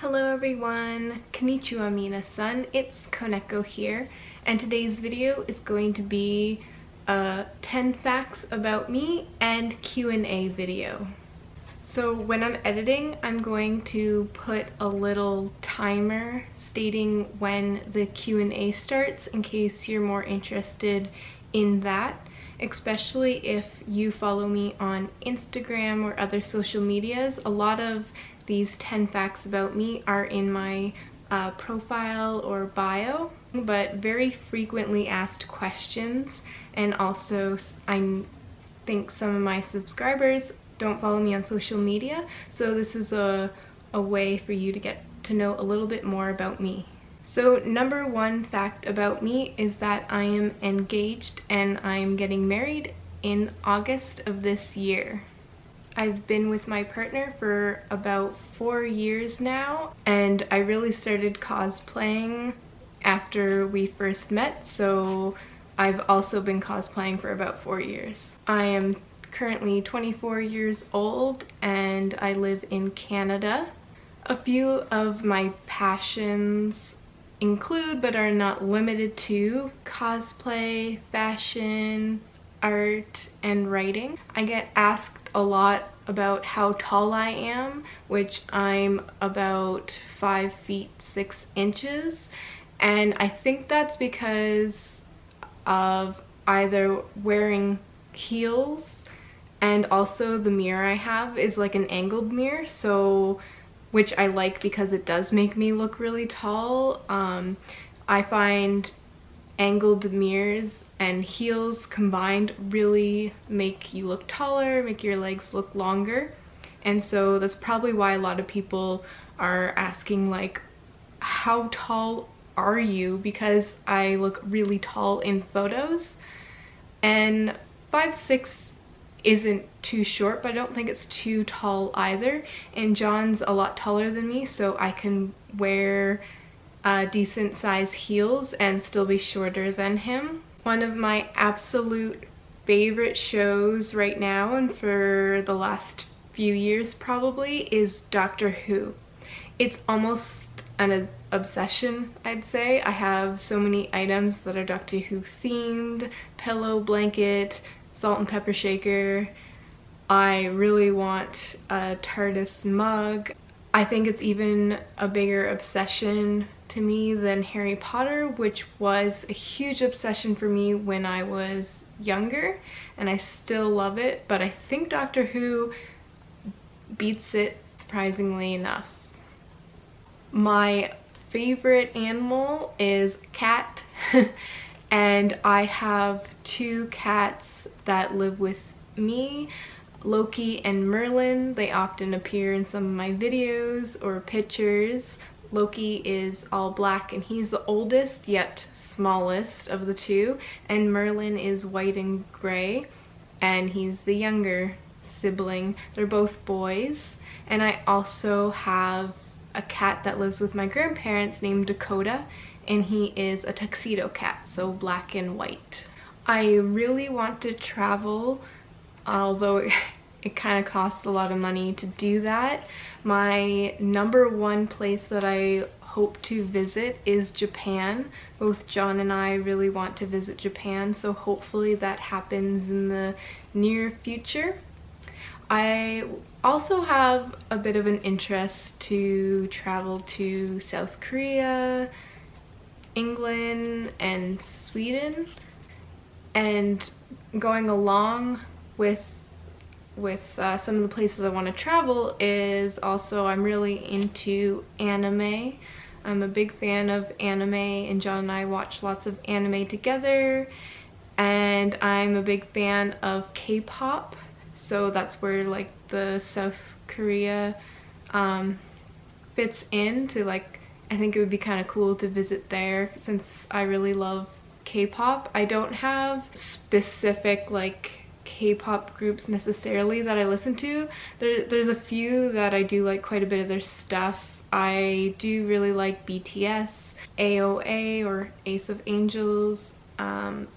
Hello everyone, konnichiwa minasan, it's Koneko here, and today's video is going to be a 10 facts about me and Q&A video. So when I'm editing, I'm going to put a little timer stating when the Q&A starts in case you're more interested in that, especially if you follow me on Instagram or other social medias. A lot of these 10 facts about me are in my profile or bio, but very frequently asked questions, and also I think some of my subscribers don't follow me on social media, so this is a way for you to get to know a little bit more about me. So number one fact about me is that I am engaged and I'm getting married in August of this year. I've been with my partner for about 4 years now, and I really started cosplaying after we first met, so I've also been cosplaying for about 4 years. I am currently 24 years old and I live in Canada. A few of my passions include, but are not limited to, cosplay, fashion, art, and writing. I get asked a lot about how tall I am, which I'm about 5 feet 6 inches, and I think that's because of either wearing heels and also the mirror I have is like an angled mirror, so which I like because it does make me look really tall. I find angled mirrors and heels combined really make you look taller, make your legs look longer, and so that's probably why a lot of people are asking like, how tall are you? Because I look really tall in photos, and 5'6" isn't too short, but I don't think it's too tall either, and John's a lot taller than me, so I can wear decent size heels and still be shorter than him. One of my absolute favorite shows right now, and for the last few years probably, is Doctor Who. It's almost an obsession, I'd say. I have so many items that are Doctor Who themed: pillow, blanket, salt and pepper shaker. I really want a TARDIS mug. I think it's even a bigger obsession to me than Harry Potter, which was a huge obsession for me when I was younger, and I still love it, but I think Doctor Who beats it, surprisingly enough. My favorite animal is cat, and I have 2 cats that live with me, Loki and Merlin. They often appear in some of my videos or pictures. Loki is all black and he's the oldest yet smallest of the 2, and Merlin is white and gray and he's the younger sibling. They're both boys. And I also have a cat that lives with my grandparents named Dakota, and he is a tuxedo cat, so black and white. I really want to travel, although it kind of costs a lot of money to do that. My number one place that I hope to visit is Japan. Both John and I really want to visit Japan, so hopefully that happens in the near future. I also have a bit of an interest to travel to South Korea, England, and Sweden, and going along with some of the places I want to travel is also I'm really into anime. I'm a big fan of anime, and John and I watch lots of anime together, and I'm a big fan of K-pop, so that's where like the South Korea fits into, like, I think it would be kind of cool to visit there since I really love K-pop. I don't have specific like K-pop groups necessarily that I listen to. There's a few that I do like quite a bit of their stuff. I do really like BTS, AOA or Ace of Angels,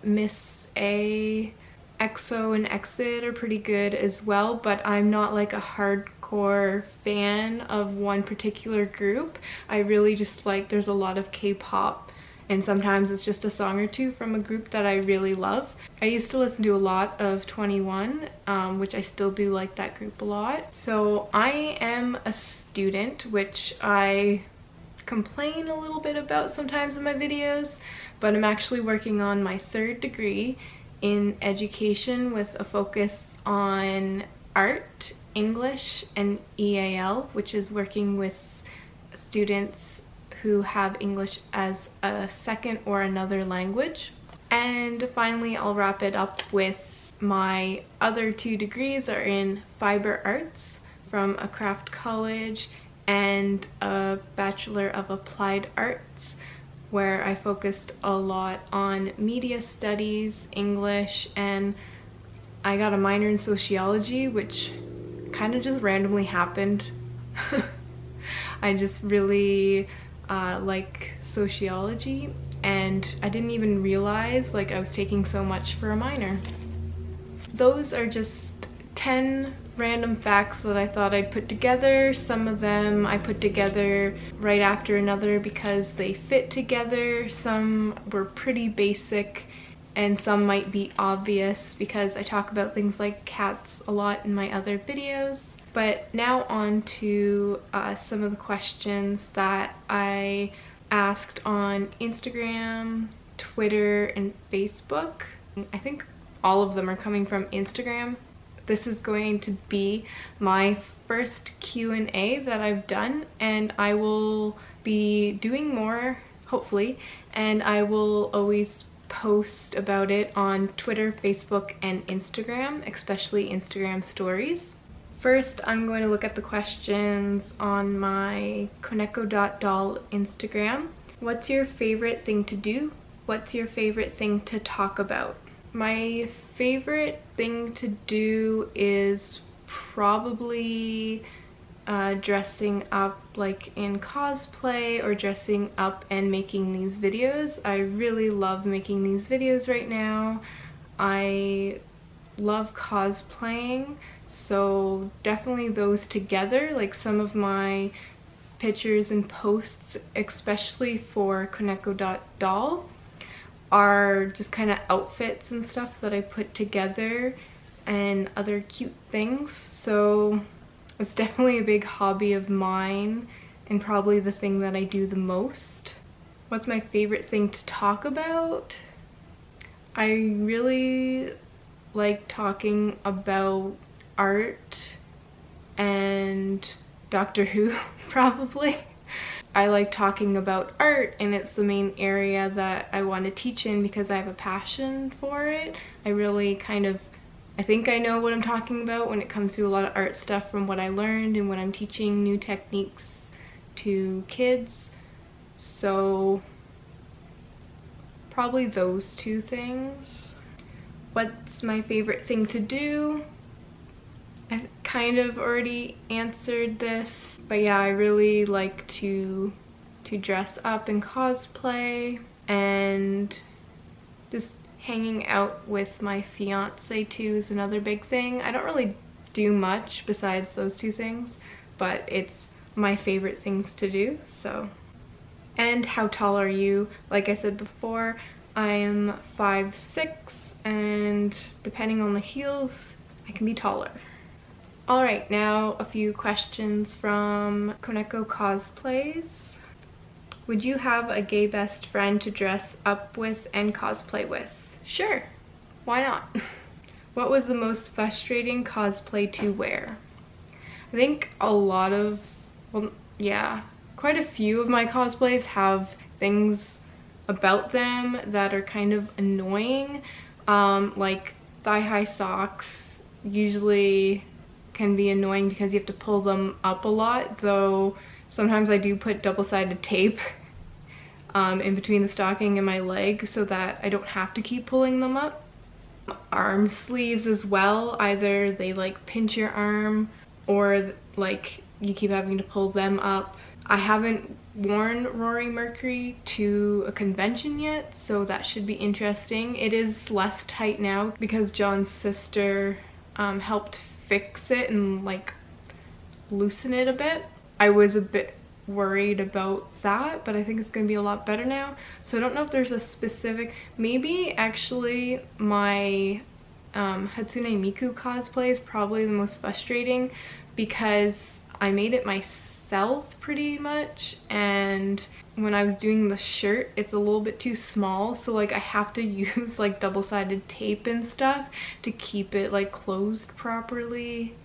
Miss A, EXO and Exit are pretty good as well, but I'm not like a hardcore hardcore fan of one particular group. I really just like, there's a lot of K-pop, and sometimes it's just a song or two from a group that I really love. I used to listen to a lot of 21, which I still do like that group a lot. So I am a student, which I complain a little bit about sometimes in my videos, but I'm actually working on my 3rd degree in education with a focus on art, English, and EAL, which is working with students who have English as a second or another language. And finally, I'll wrap it up with my other 2 degrees are in fiber arts from a craft college and a Bachelor of Applied Arts, where I focused a lot on media studies, English, and I got a minor in sociology, which kind of just randomly happened. I just really like sociology, and I didn't even realize like I was taking so much for a minor. Those are just 10 random facts that I thought I'd put together. Some of them I put together right after another because they fit together. Some were pretty basic, and some might be obvious because I talk about things like cats a lot in my other videos. But now on to some of the questions that I asked on Instagram, Twitter, and Facebook. I think all of them are coming from Instagram. This is going to be my first Q&A that I've done, and I will be doing more, hopefully, and I will always post about it on Twitter, Facebook, and Instagram, especially Instagram stories. First, I'm going to look at the questions on my Koneko.doll Instagram. What's your favorite thing to do? What's your favorite thing to talk about? My favorite thing to do is probably dressing up like in cosplay or dressing up and making these videos. I really love making these videos right now. I love cosplaying, so definitely those together. Like some of my pictures and posts, especially for Koneko.doll, are just kind of outfits and stuff that I put together and other cute things. So it's definitely a big hobby of mine and probably the thing that I do the most. What's my favorite thing to talk about? I really like talking about art and Doctor Who, probably. I like talking about art, and it's the main area that I want to teach in because I have a passion for it. I really I think I know what I'm talking about when it comes to a lot of art stuff from what I learned and when I'm teaching new techniques to kids. So probably those 2 things. What's my favorite thing to do? I kind of already answered this, but yeah, I really like to dress up in cosplay, and just hanging out with my fiance too is another big thing. I don't really do much besides those 2 things, but it's my favorite things to do. So, and how tall are you? Like I said before, I am 5'6", and depending on the heels, I can be taller. Alright, now a few questions from Koneko Cosplays. Would you have a gay best friend to dress up with and cosplay with? Sure, why not? What was the most frustrating cosplay to wear? I think a lot of, well, yeah, quite a few of my cosplays have things about them that are kind of annoying. Like thigh-high socks usually can be annoying because you have to pull them up a lot, though sometimes I do put double-sided tape in between the stocking and my leg so that I don't have to keep pulling them up. Arm sleeves as well, either they like pinch your arm or like you keep having to pull them up. I haven't worn Rory Mercury to a convention yet, so that should be interesting. It is less tight now because John's sister helped fix it and like loosen it a bit. I was a bit worried about that, but I think it's going to be a lot better now. So I don't know if there's a specific, maybe actually my Hatsune Miku cosplay is probably the most frustrating because I made it myself pretty much, and when I was doing the shirt it's a little bit too small, so like I have to use like double-sided tape and stuff to keep it like closed properly.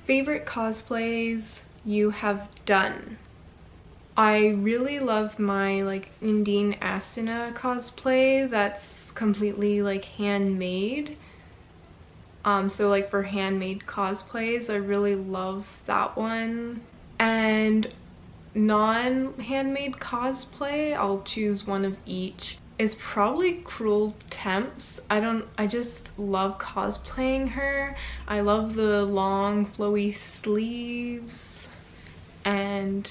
Favorite cosplays you have done? I really love my like Undine Asuna cosplay that's completely like handmade. So like for handmade cosplays, I really love that one. And non-handmade cosplay, I'll choose one of each, is probably Cruel Temps. I just love cosplaying her. I love the long flowy sleeves, and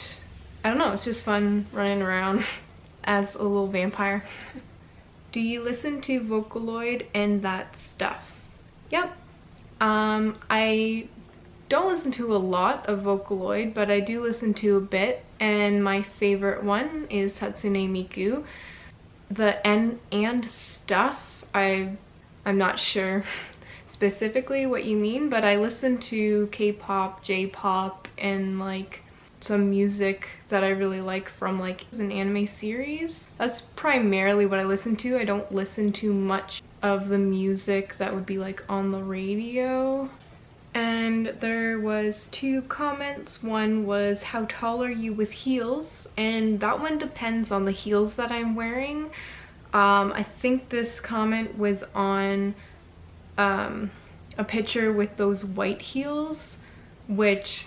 I don't know, it's just fun running around as a little vampire. Do you listen to Vocaloid and that stuff? Yep. I don't listen to a lot of Vocaloid, but I do listen to a bit, and my favorite one is Hatsune Miku. The and stuff, I'm not sure specifically what you mean, but I listen to K-pop, J-pop, and like some music that I really like from like an anime series. That's primarily what I listen to. I don't listen to much of the music that would be like on the radio. And there was 2 comments. One was, how tall are you with heels? And that one depends on the heels that I'm wearing. I think this comment was on a picture with those white heels, which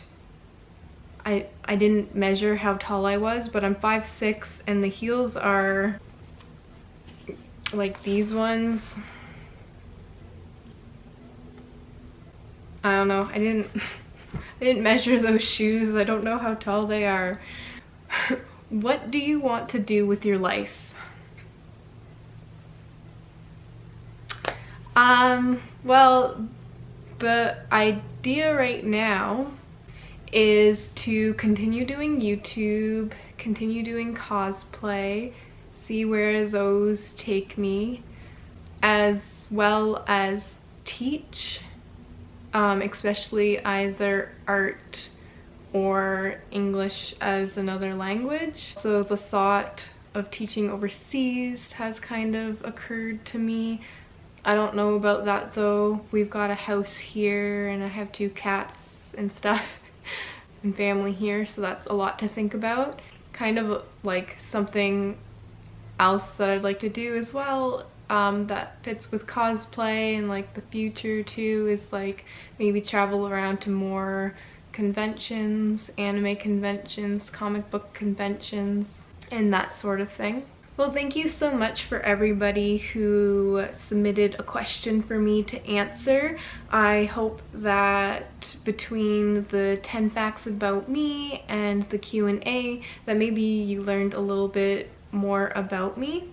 I didn't measure how tall I was, but I'm 5'6", and the heels are like these ones. I don't know, I didn't measure those shoes. I don't know how tall they are. What do you want to do with your life? Well, the idea right now is to continue doing YouTube, continue doing cosplay, see where those take me, as well as teach, especially either art or English as another language. So the thought of teaching overseas has kind of occurred to me. I don't know about that though. We've got a house here and I have 2 cats and stuff and family here, so that's a lot to think about. Kind of like something else that I'd like to do as well, that fits with cosplay and like the future too, is like maybe travel around to more conventions, anime conventions, comic book conventions, and that sort of thing. Well, thank you so much for everybody who submitted a question for me to answer. I hope that between the 10 facts about me and the Q&A that maybe you learned a little bit more about me.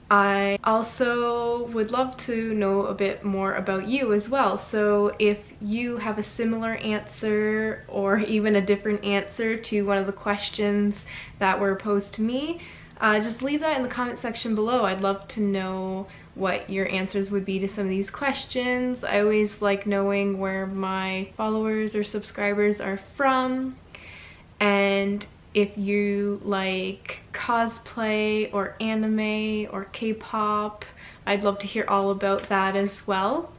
I also would love to know a bit more about you as well. So if you have a similar answer or even a different answer to one of the questions that were posed to me, just leave that in the comment section below. I'd love to know what your answers would be to some of these questions. I always like knowing where my followers or subscribers are from, and if you like cosplay or anime or K-pop, I'd love to hear all about that as well.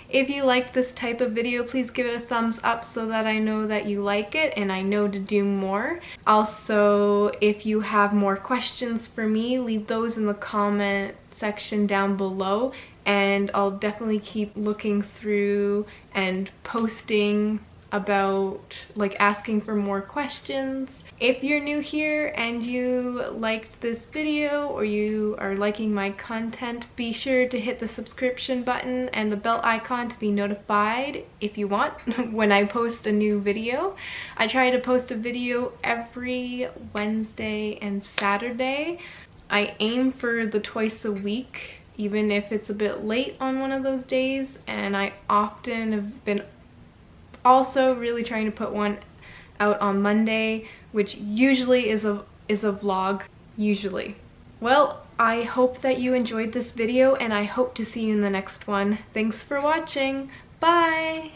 If you like this type of video, please give it a thumbs up so that I know that you like it and I know to do more. Also, if you have more questions for me, leave those in the comment section down below, and I'll definitely keep looking through and posting about like asking for more questions. If you're new here and you liked this video or you are liking my content, be sure to hit the subscription button and the bell icon to be notified if you want when I post a new video. I try to post a video every Wednesday and Saturday. I aim for the twice a week, even if it's a bit late on one of those days, and I often have been also really trying to put one out on Monday, which usually is a vlog, usually. Well, I hope that you enjoyed this video and I hope to see you in the next one. Thanks for watching. Bye!